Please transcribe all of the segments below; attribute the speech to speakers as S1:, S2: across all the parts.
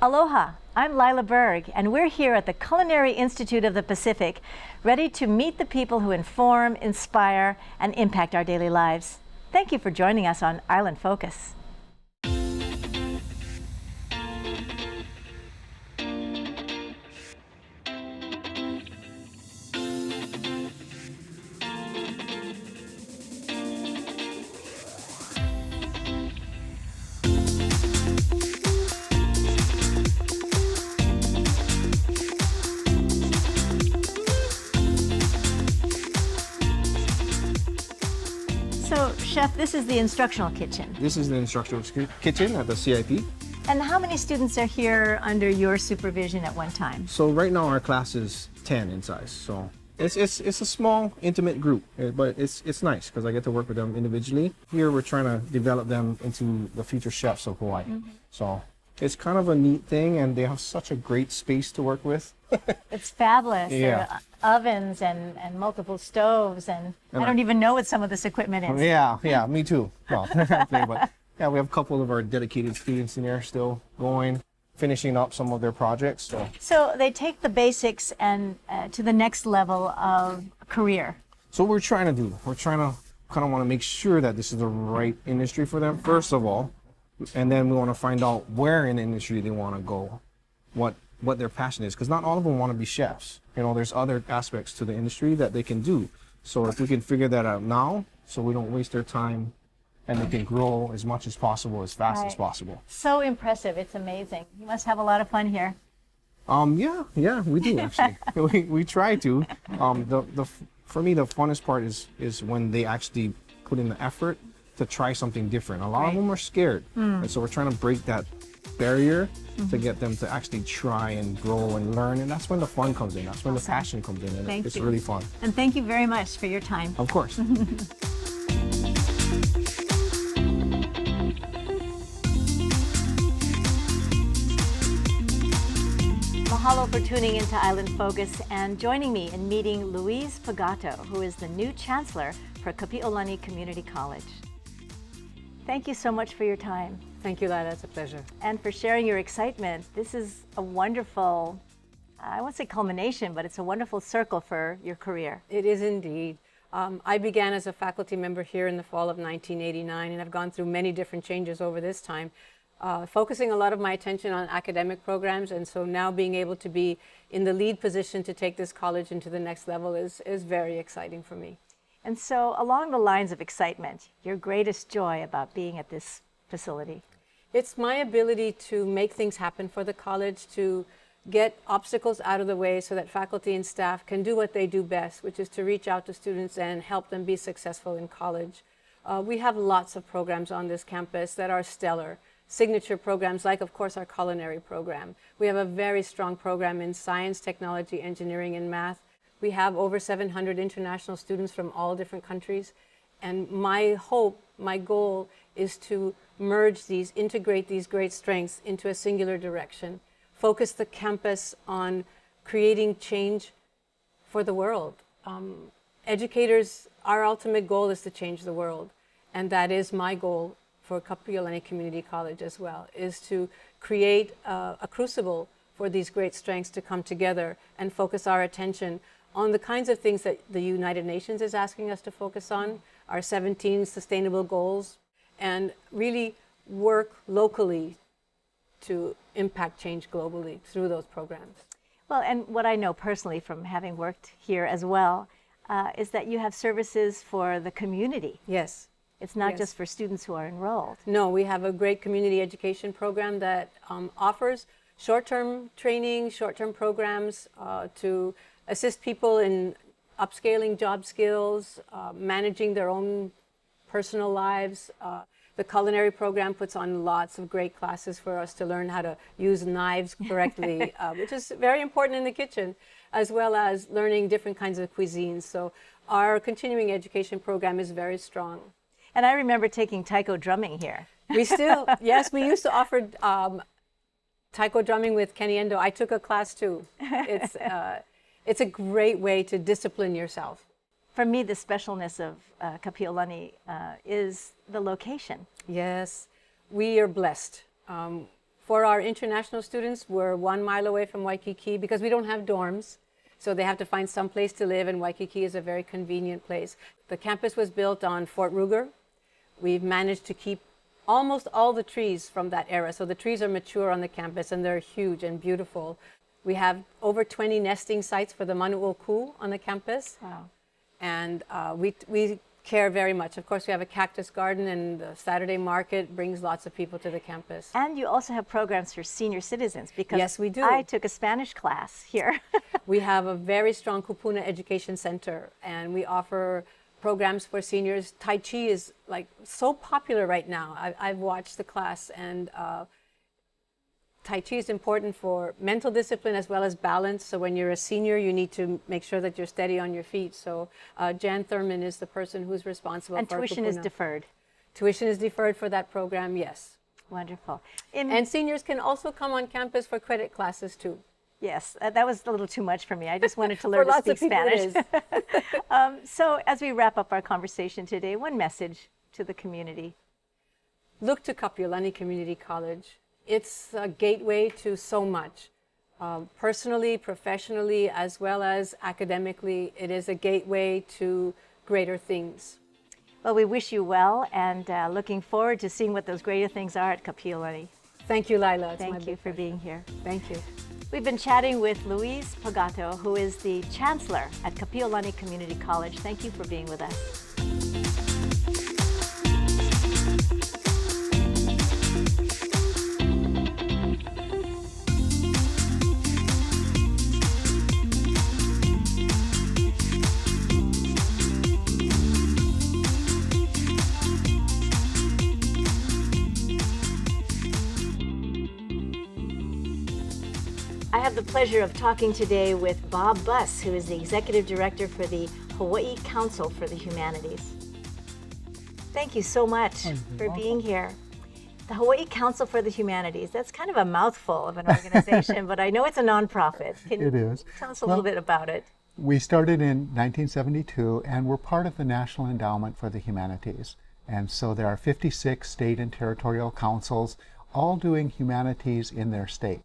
S1: Aloha, I'm Lyla Berg, and we're here at the Culinary Institute of the Pacific, ready to meet the people who inform, inspire, and impact our daily lives. Thank you for joining us on Island Focus. So, Chef, this is the instructional kitchen.
S2: This is the instructional kitchen at the CIP.
S1: And how many students are here under your supervision at one time?
S2: So right now our class is 10 in size. So it's a small, intimate group, but it's nice because I get to work with them individually. Here we're trying to develop them into the future chefs of Hawaii. So it's kind of a neat thing, and they have such a great space to work with.
S1: It's fabulous.
S2: Yeah.
S1: There are ovens and multiple stoves, and I don't even know what some of this equipment is.
S2: Yeah, me too. Well, but yeah, we have a couple of our dedicated students in there still going, finishing up some of their projects.
S1: So they take the basics and to the next level of career.
S2: So what we're trying to do, we're trying to kind of want to make sure that this is the right industry for them, first of all, and then we want to find out where in the industry they want to go, what their passion is, because not all of them want to be chefs. You know, there's other aspects to the industry that they can do. So if we can figure that out now, so we don't waste their time, and they can grow as much as possible, as fast as possible.
S1: So impressive. It's amazing. You must have a lot of fun here.
S2: Yeah, we do actually. we try to. For me, the funnest part is when they actually put in the effort to try something different. A lot of them are scared, and so we're trying to break that barrier to get them to actually try and grow and learn, and that's when the fun comes in. That's when the passion comes in, and it's really fun.
S1: And thank you very much for your time.
S2: Of course.
S1: Mahalo for tuning into Island Focus and joining me in meeting Louise Pagotto, who is the new Chancellor for Kapi'olani Community College. Thank you so much for your time.
S3: Thank you, Lyla. It's a pleasure.
S1: And for sharing your excitement. This is a wonderful, I won't say culmination, but it's a wonderful circle for your career.
S3: It is indeed. I began as a faculty member here in the fall of 1989, and I've gone through many different changes over this time, focusing a lot of my attention on academic programs, and so now being able to be in the lead position to take this college into the next level is very exciting for me.
S1: And so along the lines of excitement, your greatest joy about being at this facility?
S3: It's my ability to make things happen for the college, to get obstacles out of the way so that faculty and staff can do what they do best, which is to reach out to students and help them be successful in college. We have lots of programs on this campus that are stellar. Signature programs like, of course, our culinary program. We have a very strong program in science, technology, engineering, and math. We have over 700 international students from all different countries. And my hope, my goal is to merge these, integrate these great strengths into a singular direction, focus the campus on creating change for the world. Educators, our ultimate goal is to change the world. And that is my goal for Kapi'olani Community College as well, is to create a crucible for these great strengths to come together and focus our attention on the kinds of things that the United Nations is asking us to focus on, our 17 sustainable goals, and really work locally to impact change globally through those programs.
S1: Well, and what I know personally from having worked here as well, is that you have services for the community.
S3: Yes.
S1: It's not just for students who are enrolled.
S3: No, we have a great community education program that offers short-term training, short-term programs to assist people in upscaling job skills, managing their own personal lives. The culinary program puts on lots of great classes for us to learn how to use knives correctly, which is very important in the kitchen, as well as learning different kinds of cuisines. So our continuing education program is very strong.
S1: And I remember taking taiko drumming here.
S3: We still, yes, we used to offer taiko drumming with Kenny Endo. I took a class too. It's a great way to discipline yourself.
S1: For me, the specialness of Kapi'olani is the location.
S3: Yes, we are blessed. For our international students, we're 1 mile away from Waikiki because we don't have dorms. So they have to find some place to live, and Waikiki is a very convenient place. The campus was built on Fort Ruger. We've managed to keep almost all the trees from that era. So the trees are mature on the campus, and they're huge and beautiful. We have over 20 nesting sites for the manu'oku on the campus.
S1: Wow.
S3: And we care very much. Of course, we have a cactus garden, and the Saturday market brings lots of people to the campus.
S1: And you also have programs for senior citizens, because
S3: Yes, we do.
S1: I took a Spanish class here.
S3: We have a very strong kupuna education center, and we offer programs for seniors. Tai Chi is like so popular right now. I've watched the class, and Tai Chi is important for mental discipline as well as balance. So when you're a senior, you need to make sure that you're steady on your feet. So Jan Thurman is the person who's responsible
S1: And
S3: for
S1: tuition is
S3: kupuna.
S1: deferred.
S3: Tuition is deferred for that program, yes.
S1: Wonderful.
S3: And seniors can also come on campus for credit classes too.
S1: Yes, that was a little too much for me. I just wanted to
S3: For
S1: learn to
S3: lots
S1: speak
S3: of people it
S1: Spanish.
S3: is.
S1: So as we wrap up our conversation today, one message to the community.
S3: Look to Kapi'olani Community College. It's a gateway to so much. Personally, professionally, as well as academically, it is a gateway to greater things.
S1: Well, we wish you well, and looking forward to seeing what those greater things are at Kapi'olani.
S3: Thank you, Lyla. It's my
S1: Thank you
S3: big
S1: for
S3: pleasure.
S1: being here.
S3: Thank you.
S1: We've been chatting with Louise Pagotto, who is the Chancellor at Kapi'olani Community College. Thank you for being with us. I have the pleasure of talking today with Bob Buss, who is the Executive Director for the Hawaii Council for the Humanities. Thank you so much for being here. The Hawaii Council for the Humanities, that's kind of a mouthful of an organization, but I know it's a nonprofit. Can
S4: It is.
S1: you tell us a little bit about it?
S4: We started in 1972, and we're part of the National Endowment for the Humanities. And so there are 56 state and territorial councils, all doing humanities in their state.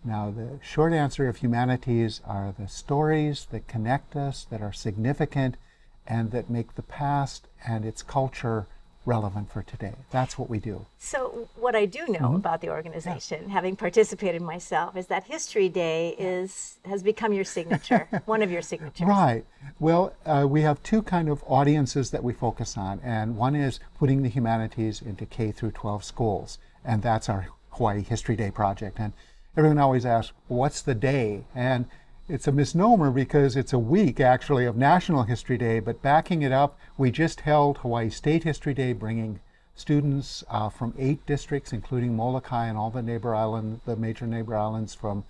S4: Now, the short answer of humanities are the stories that connect us, that are significant, and that make the past and its culture relevant for today. That's what we do.
S1: So what I do know about the organization, having participated myself, is that History Day has become your signature, one of your signatures.
S4: Right. Well, we have two kind of audiences that we focus on, and one is putting the humanities into K through 12 schools, and that's our Hawaii History Day project. And everyone always asks, what's the day? And it's a misnomer because it's a week actually of National History Day, but backing it up, we just held Hawaii State History Day, bringing students from 8 districts, including Molokai and all the neighbor islands, the major neighbor islands, from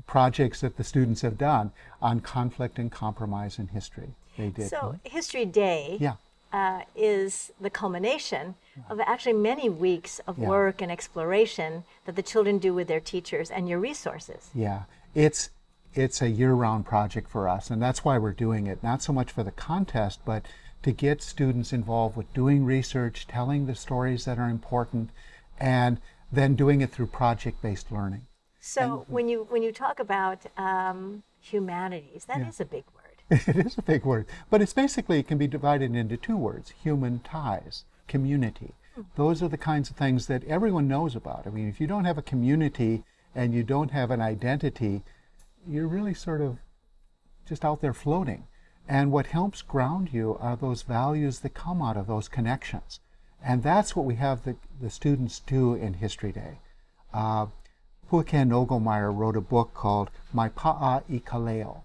S4: projects that the students have done on conflict and compromise in history. They did.
S1: So History Day is the culmination of actually many weeks of work and exploration that the children do with their teachers and your resources.
S4: Yeah, it's a year-round project for us, and that's why we're doing it, not so much for the contest, but to get students involved with doing research, telling the stories that are important, and then doing it through project-based learning.
S1: So when you talk about humanities, that is a big word.
S4: It is a big word, but it's basically, it can be divided into 2 words: human ties, community. Those are the kinds of things that everyone knows about. I mean, if you don't have a community and you don't have an identity, you're really sort of just out there floating. And what helps ground you are those values that come out of those connections. And that's what we have the students do in History Day. Puaken Nogelmeyer wrote a book called My Pa'a I Kaleo.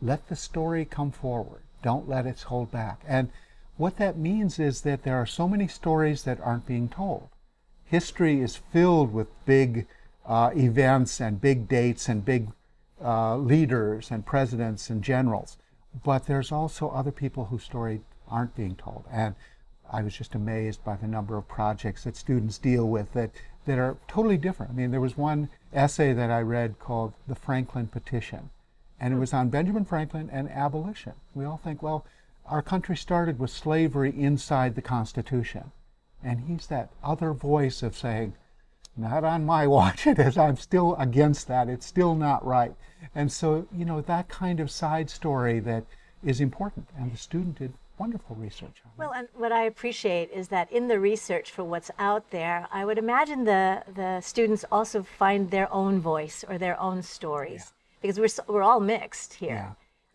S4: Let the story come forward. Don't let it hold back. And what that means is that there are so many stories that aren't being told. History is filled with big events and big dates and big leaders and presidents and generals. But there's also other people whose story aren't being told. And I was just amazed by the number of projects that students deal with that are totally different. I mean, there was one essay that I read called The Franklin Petition. And it was on Benjamin Franklin and abolition. We all think, well, our country started with slavery inside the Constitution. And he's that other voice of saying, not on my watch. It is. I'm still against that. It's still not right. And so, you know, that kind of side story that is important. And the student did wonderful research on it.
S1: Well, and what I appreciate is that in the research for what's out there, I would imagine the students also find their own voice or their own stories, because we're all mixed here.
S4: Yeah.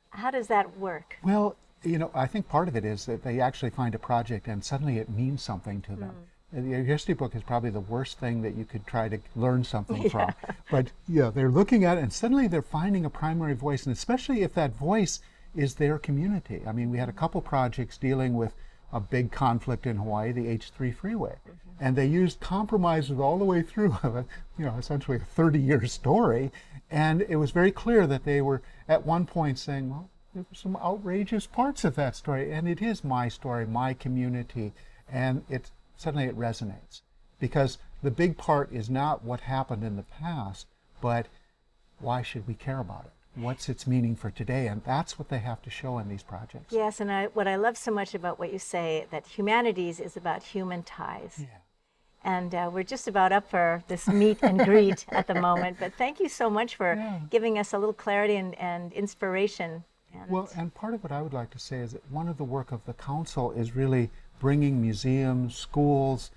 S1: How does that work?
S4: Well, you know, I think part of it is that they actually find a project and suddenly it means something to them. The history book is probably the worst thing that you could try to learn something from. But yeah, they're looking at it and suddenly they're finding a primary voice, and especially if that voice is their community. I mean, we had a couple projects dealing with a big conflict in Hawaii, the H3 freeway. And they used compromises all the way through, you know, essentially a 30-year story. And it was very clear that they were at one point saying, well, there were some outrageous parts of that story, and it is my story, my community, and suddenly it resonates. Because the big part is not what happened in the past, but why should we care about it? What's its meaning for today? And that's what they have to show in these projects.
S1: Yes, and what I love so much about what you say, that humanities is about human ties.
S4: Yeah.
S1: And we're just about up for this meet and greet at the moment, but thank you so much for giving us a little clarity and inspiration.
S4: Well, and part of what I would like to say is that one of the work of the council is really bringing museums, schools,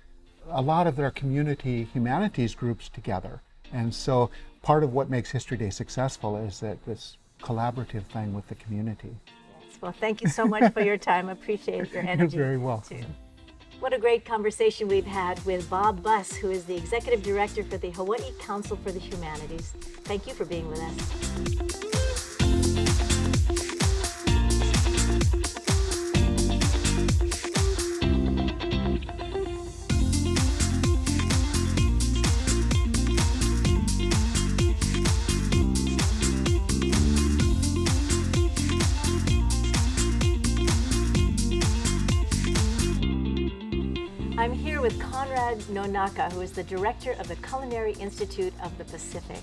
S4: a lot of their community humanities groups together. And so part of what makes History Day successful is that this collaborative thing with the community.
S1: Yes, well, thank you so much for your time. Appreciate your energy.
S4: You're very welcome.
S1: Too. What a great conversation we've had with Bob Buss, who is the Executive Director for the Hawaii Council for the Humanities. Thank you for being with us. I'm here with CONRAD NONAKA, who is the director of the Culinary Institute of the Pacific.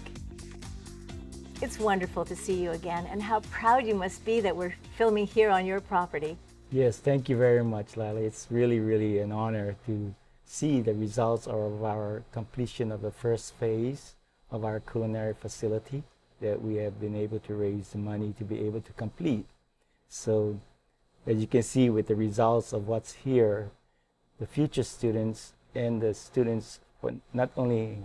S1: It's wonderful to see you again, and how proud you must be that we're filming here on your property.
S5: Yes, thank you very much, Lyla. It's really, really an honor to see the results of our completion of the first phase of our culinary facility that we have been able to raise the money to be able to complete. So, as you can see with the results of what's here, the future students and the students for not only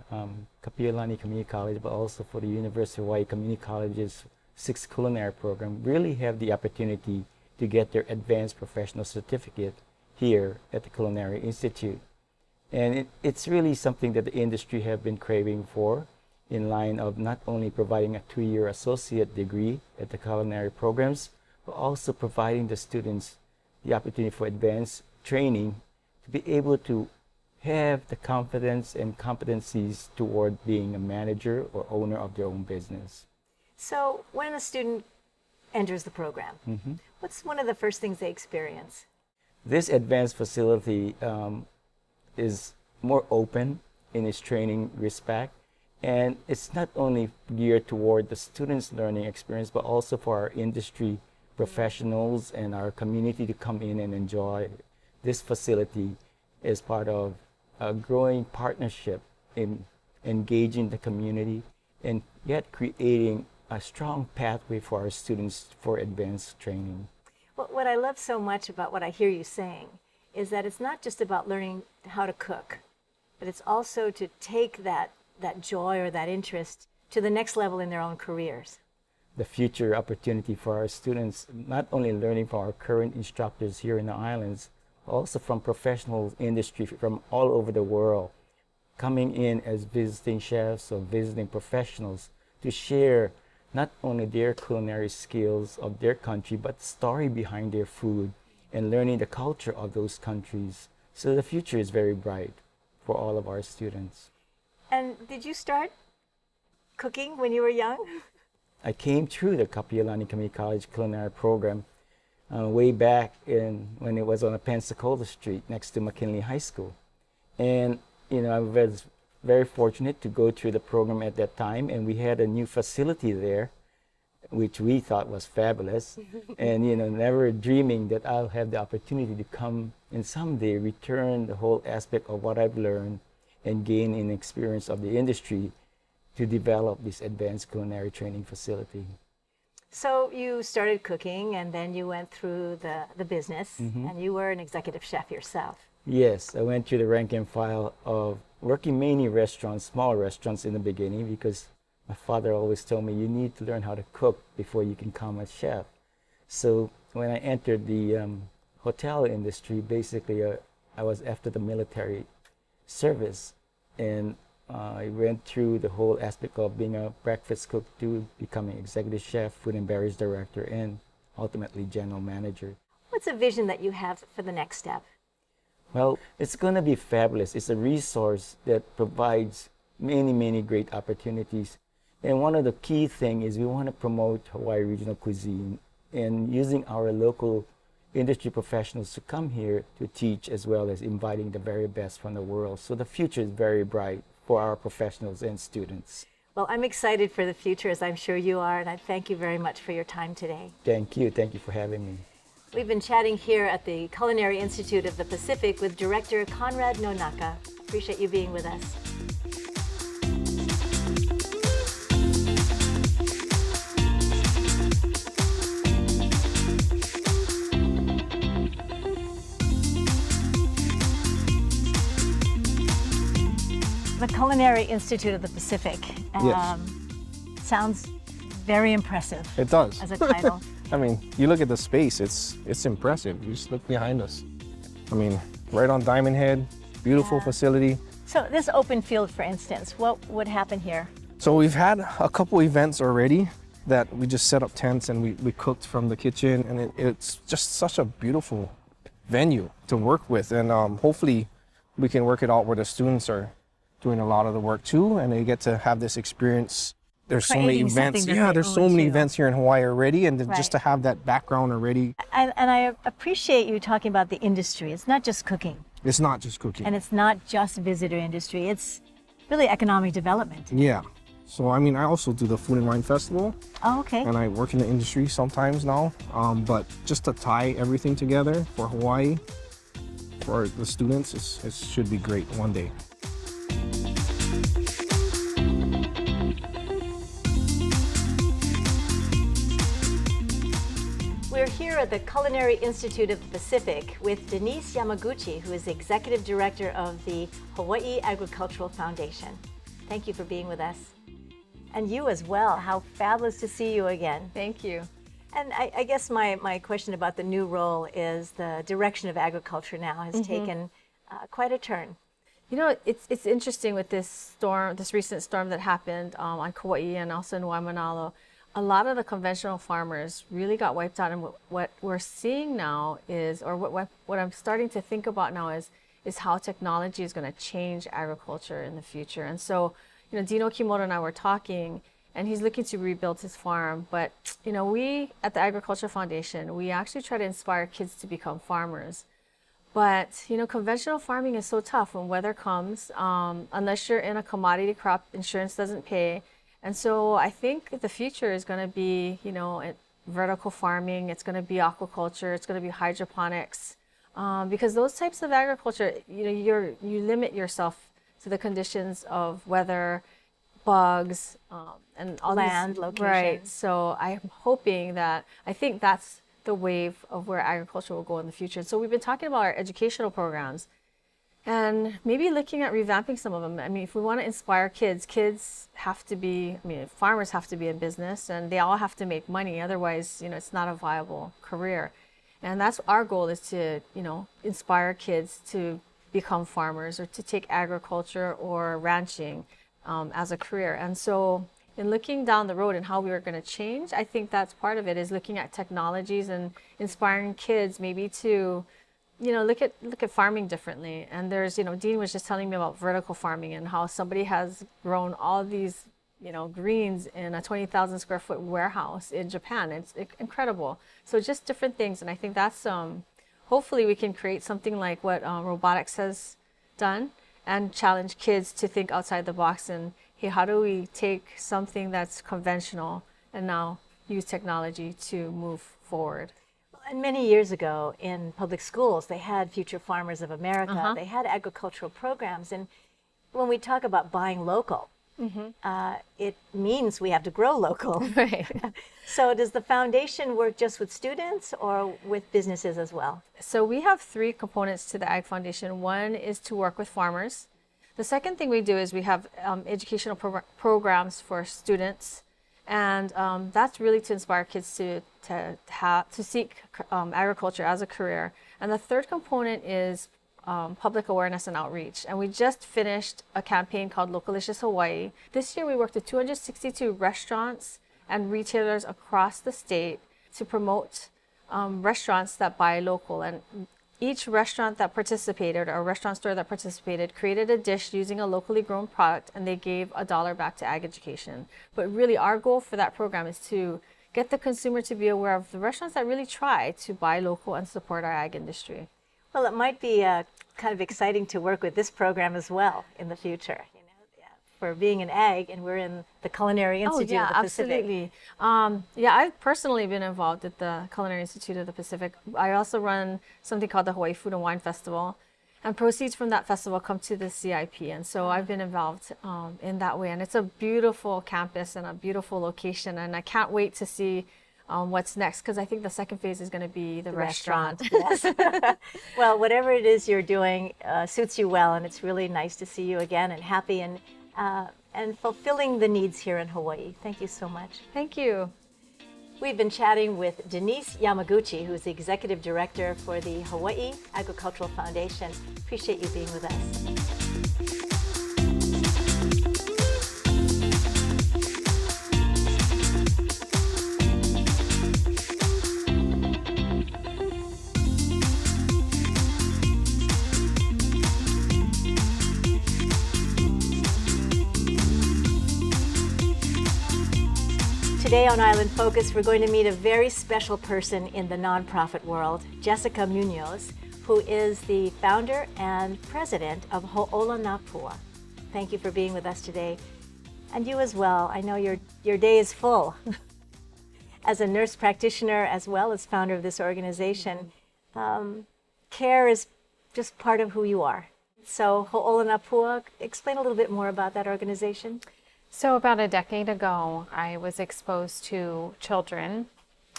S5: Kapi'olani Community College, but also for the University of Hawaii Community College's 6th culinary program really have the opportunity to get their advanced professional certificate here at the Culinary Institute. And it's really something that the industry have been craving for, in line of not only providing a 2-year associate degree at the culinary programs, but also providing the students the opportunity for advanced training to be able to have the confidence and competencies toward being a manager or owner of their own business.
S1: So when a student enters the program, what's one of the first things they experience?
S5: This advanced facility is more open in its training respect, and it's not only geared toward the students' learning experience, but also for our industry professionals and our community to come in and enjoy. This facility is part of a growing partnership in engaging the community and yet creating a strong pathway for our students for advanced training.
S1: Well, what I love so much about what I hear you saying is that it's not just about learning how to cook, but it's also to take that joy or that interest to the next level in their own careers.
S5: The future opportunity for our students, not only learning from our current instructors here in the islands, also from professional industry from all over the world, coming in as visiting chefs or visiting professionals to share not only their culinary skills of their country, but the story behind their food and learning the culture of those countries. So the future is very bright for all of our students.
S1: And did you start cooking when you were young?
S5: I came through the Kapi'olani Community College culinary program way back when it was on Pensacola Street next to McKinley High School. And you know, I was very fortunate to go through the program at that time, and we had a new facility there, which we thought was fabulous. And you know, never dreaming that I'll have the opportunity to come and someday return the whole aspect of what I've learned and gain an experience of the industry to develop this advanced culinary training facility.
S1: So you started cooking and then you went through the business and you were an executive chef yourself.
S5: Yes, I went through the rank and file of working mainly restaurants, small restaurants in the beginning, because my father always told me you need to learn how to cook before you can become a chef. So when I entered the hotel industry, basically I was after the military service, and I went through the whole aspect of being a breakfast cook to becoming executive chef, food and beverage director, and ultimately general manager.
S1: What's a vision that you have for the next step?
S5: Well, it's going to be fabulous. It's a resource that provides many, many great opportunities. And one of the key things is we want to promote Hawaii regional cuisine and using our local industry professionals to come here to teach, as well as inviting the very best from the world. So the future is very bright for our professionals and students.
S1: Well, I'm excited for the future, as I'm sure you are, and I thank you very much for your time today.
S5: Thank you. Thank you for having me.
S1: We've been chatting here at the Culinary Institute of the Pacific with Director CONRAD NONAKA. Appreciate you being with us. The Culinary Institute of the Pacific.
S2: Yes.
S1: Sounds very impressive.
S2: It does.
S1: As a title.
S2: I mean, you look at the space, it's impressive. You just look behind us. I mean, right on Diamond Head, beautiful facility.
S1: So this open field, for instance, what would happen here?
S2: So we've had a couple events already that we just set up tents and we cooked from the kitchen, and it's just such a beautiful venue to work with. And hopefully we can work it out where the students are doing a lot of the work too, and they get to have this experience. There's so many events. Yeah, there's so many events here in Hawaii already, and just to have that background already.
S1: And I appreciate you talking about the industry. It's not just cooking.
S2: It's not just cooking.
S1: And it's not just visitor industry. It's really economic development.
S2: Yeah. So, I mean, I also do the Food and Wine Festival.
S1: Oh, okay.
S2: And I work in the industry sometimes now. But just to tie everything together for Hawaii, for the students, it should be great one day.
S1: We're here at the Culinary Institute of the Pacific with Denise Yamaguchi, who is the Executive Director of the Hawaii Agricultural Foundation. Thank you for being with us. And you as well. How fabulous to see you again.
S6: Thank you.
S1: And I guess my question about the new role is the direction of agriculture now has taken quite a turn.
S6: You know, it's interesting with this storm, this recent storm that happened on Kauai and also in Waimanalo. A lot of the conventional farmers really got wiped out, and what we're seeing now is, or what I'm starting to think about now is how technology is going to change agriculture in the future. And so, you know, Dino Kimoto and I were talking, and he's looking to rebuild his farm. But, you know, we at the Agriculture Foundation, we actually try to inspire kids to become farmers. But, you know, conventional farming is so tough when weather comes. Unless you're in a commodity crop, insurance doesn't pay. And so I think the future is going to be, you know, vertical farming. It's going to be aquaculture. It's going to be hydroponics. Because those types of agriculture, you know, you limit yourself to the conditions of weather, bugs, and all
S1: land,
S6: these,
S1: location.
S6: Right. So I'm hoping that, I think that's the wave of where agriculture will go in the future. So we've been talking about our educational programs and maybe looking at revamping some of them. I mean, if we want to inspire kids have to be, I mean, farmers have to be in business, and they all have to make money. Otherwise, you know, it's not a viable career. And that's our goal, is to, you know, inspire kids to become farmers or to take agriculture or ranching as a career. And so in looking down the road and how we are going to change, I think that's part of it, is looking at technologies and inspiring kids maybe to, you know, look at farming differently. And there's, you know, Dean was just telling me about vertical farming and how somebody has grown all these, you know, greens in a 20,000 square foot warehouse in Japan. It's incredible. So just different things. And I think that's, hopefully we can create something like what robotics has done and challenge kids to think outside the box and, hey, how do we take something that's conventional and now use technology to move forward?
S1: And many years ago in public schools, they had Future Farmers of America. They had agricultural programs. And when we talk about buying local, it means we have to grow local.
S6: Right.
S1: So does the foundation work just with students or with businesses as well?
S6: So we have three components to the Ag Foundation. One is to work with farmers. The second thing we do is we have educational programs for students, and that's really to inspire kids to seek agriculture as a career. And the third component is public awareness and outreach. And we just finished a campaign called Localicious Hawaii. This year we worked with 262 restaurants and retailers across the state to promote restaurants that buy local. And each restaurant that participated, or restaurant store that participated, created a dish using a locally grown product, and they gave $1 back to ag education. But really our goal for that program is to get the consumer to be aware of the restaurants that really try to buy local and support our ag industry.
S1: Well, it might be kind of exciting to work with this program as well in the future. You know, for being an ag, and we're in the Culinary Institute of the Pacific.
S6: Absolutely. I've personally been involved at the Culinary Institute of the Pacific. I also run something called the Hawaii Food and Wine Festival, and proceeds from that festival come to the CIP. And so I've been involved in that way. And it's a beautiful campus and a beautiful location, and I can't wait to see what's next, because I think the second phase is going to be the restaurant.
S1: Yes. Well, whatever it is you're doing suits you well, and it's really nice to see you again, and happy and fulfilling the needs here in Hawaii. Thank you so much.
S6: Thank you.
S1: We've been chatting with Denise Yamaguchi, who is the Executive Director for the Hawaii Agricultural Foundation. Appreciate you being with us. Today on Island Focus, we're going to meet a very special person in the nonprofit world, Jessica Munoz, who is the founder and president of Ho'olanapua. Thank you for being with us today. And you as well. I know your day is full. As a nurse practitioner, as well as founder of this organization, care is just part of who you are. So Ho'olanapua, explain a little bit more about that organization.
S7: So about a decade ago, I was exposed to children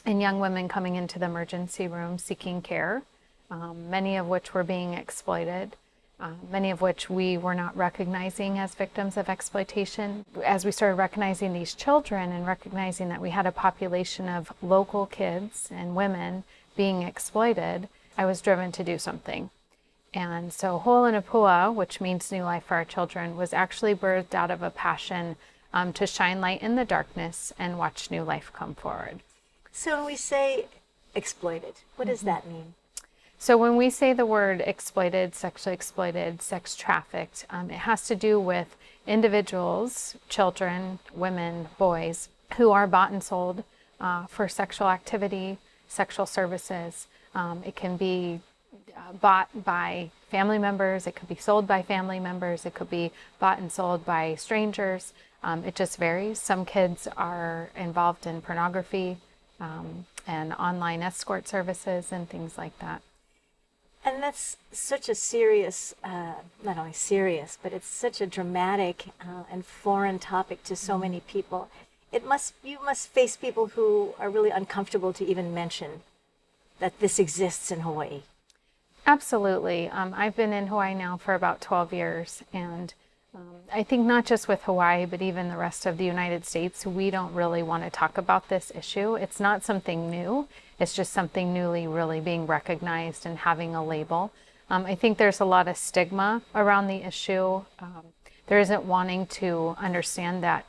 S7: and young women coming into the emergency room seeking care, many of which were being exploited, many of which we were not recognizing as victims of exploitation. As we started recognizing these children and recognizing that we had a population of local kids and women being exploited, I was driven to do something. And so Ho'olanapua, which means new life for our children, was actually birthed out of a passion to shine light in the darkness and watch new life come forward.
S1: So when we say exploited, what does that mean?
S7: So when we say the word exploited, sex trafficked, it has to do with individuals, children, women, boys, who are bought and sold for sexual activity, sexual services. It can be bought by family members, it could be sold by family members, it could be bought and sold by strangers. It just varies. Some kids are involved in pornography and online escort services and things like that.
S1: And that's such a serious, not only serious, but it's such a dramatic and foreign topic to so many people. You must face people who are really uncomfortable to even mention that this exists in Hawaii.
S7: Absolutely. I've been in Hawaii now for about 12 years, and I think not just with Hawaii, but even the rest of the United States, we don't really want to talk about this issue. It's not something new. It's just something newly really being recognized and having a label. I think there's a lot of stigma around the issue. There isn't wanting to understand that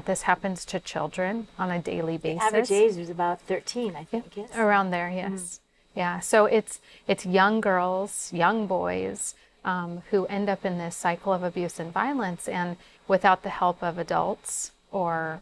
S7: this happens to children on a daily basis.
S1: The average age is about 13, I think.
S7: Yeah,
S1: yes.
S7: around there, yes. Yeah, so it's young girls, young boys who end up in this cycle of abuse and violence, and without the help of adults or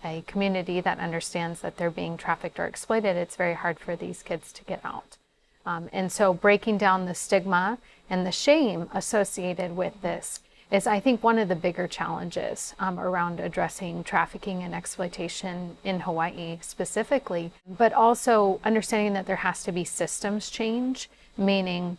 S7: a community that understands that they're being trafficked or exploited, it's very hard for these kids to get out. And so breaking down the stigma and the shame associated with this is, I think, one of the bigger challenges around addressing trafficking and exploitation in Hawaii specifically, but also understanding that there has to be systems change, meaning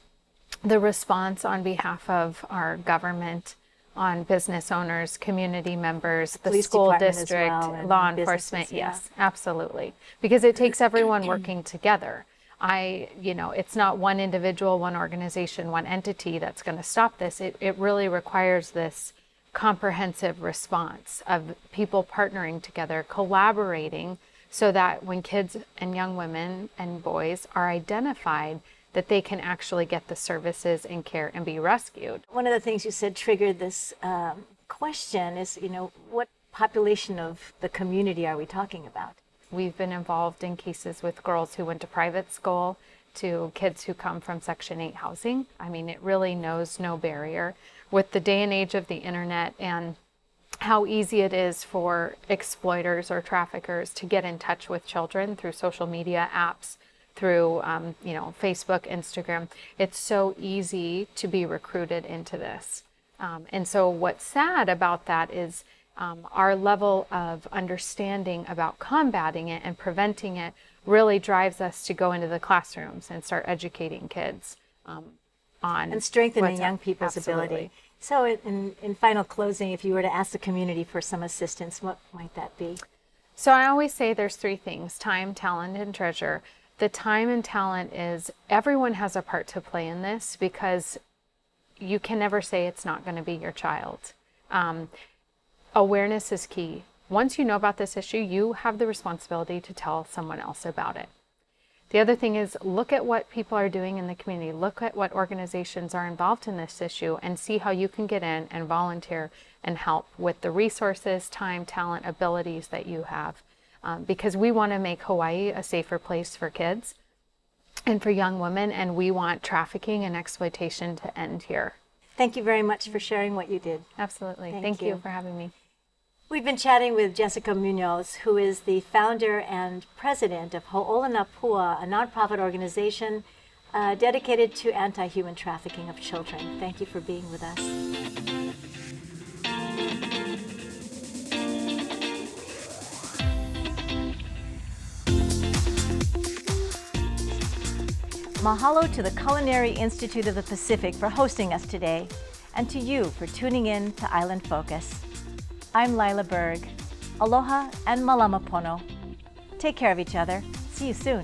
S7: the response on behalf of our government, on business owners, community members, the
S1: Police
S7: school
S1: department as
S7: district,
S1: well, and
S7: law
S1: businesses,
S7: enforcement,
S1: yeah.
S7: yes, absolutely. Because it takes everyone working together. It's not one individual, one organization, one entity that's going to stop this. It really requires this comprehensive response of people partnering together, collaborating, so that when kids and young women and boys are identified, that they can actually get the services and care and be rescued.
S1: One of the things you said triggered this question is, what population of the community are we talking about?
S7: We've been involved in cases with girls who went to private school, to kids who come from Section 8 housing. I mean, it really knows no barrier. With the day and age of the internet and how easy it is for exploiters or traffickers to get in touch with children through social media apps, through Facebook, Instagram, it's so easy to be recruited into this. And so what's sad about that is our level of understanding about combating it and preventing it really drives us to go into the classrooms and start educating kids on
S1: and strengthening
S7: what's
S1: young people's
S7: absolutely.
S1: ability. So in final closing, if you were to ask the community for some assistance, what might that be?
S7: So I always say there's three things: time, talent, and treasure. The time and talent is everyone has a part to play in this, because you can never say it's not going to be your child. Awareness is key. Once you know about this issue, you have the responsibility to tell someone else about it. The other thing is, look at what people are doing in the community. Look at what organizations are involved in this issue and see how you can get in and volunteer and help with the resources, time, talent, abilities that you have. Because we want to make Hawaii a safer place for kids and for young women, and we want trafficking and exploitation to end here.
S1: Thank you very much for sharing what you did.
S7: Absolutely.
S1: Thank
S7: Thank you
S1: you
S7: for having me.
S1: We've been chatting with Jessica Munoz, who is the founder and president of Ho'olana Pua, a nonprofit organization dedicated to anti-human trafficking of children. Thank you for being with us. Mahalo to the Culinary Institute of the Pacific for hosting us today, and to you for tuning in to Island Focus. I'm Lyla Berg. Aloha and malama pono. Take care of each other. See you soon.